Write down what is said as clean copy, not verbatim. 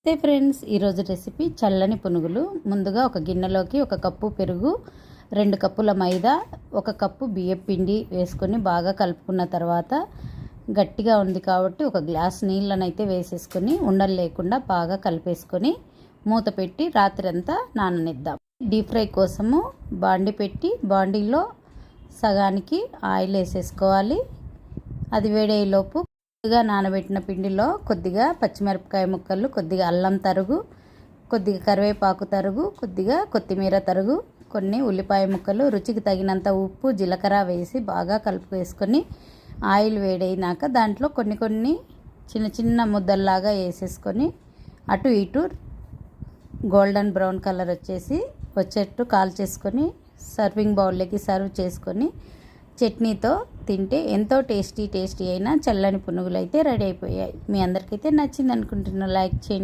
అయితే ఫ్రెండ్స్, ఈరోజు రెసిపీ చల్లని పునుగులు. ముందుగా ఒక గిన్నెలోకి 1 కప్పు పెరుగు, 2 కప్పుల మైదా, 1 కప్పు బియ్యం పిండి వేసుకొని బాగా కలుపుకున్న తర్వాత గట్టిగా ఉంది కాబట్టి 1 గ్లాస్ నీళ్ళనైతే వేసేసుకొని ఉండలు లేకుండా బాగా కలిపేసుకొని మూత పెట్టి రాత్రంతా నాననిద్దాం. డీప్ ఫ్రై కోసము బాండి పెట్టి బాండీలో సగానికి ఆయిల్ వేసేసుకోవాలి. అది వేడేలోపు కొద్దిగా నానబెట్టిన పిండిలో కొద్దిగా పచ్చిమిరపకాయ ముక్కలు, కొద్దిగా అల్లం తరుగు, కొద్దిగా కరివేపాకు తరుగు, కొద్దిగా కొత్తిమీర తరుగు, కొన్ని ఉల్లిపాయ ముక్కలు, రుచికి తగినంత ఉప్పు, జీలకర్ర వేసి బాగా వేసుకొని ఆయిల్ వేడైనాక దాంట్లో కొన్ని చిన్న చిన్న ముద్దల్లాగా వేసేసుకొని అటు ఇటు గోల్డెన్ బ్రౌన్ కలర్ వచ్చేట్టు కాల్చేసుకొని సర్వింగ్ బౌల్లోకి సర్వ్ చేసుకొని చట్నీతో తింటే ఎంతో టేస్టీ అయిన చల్లని పునుగులు అయితే రెడీ అయిపోయాయి. మీ అందరికైతే నచ్చింది అనుకుంటున్నా. లైక్ చేయండి.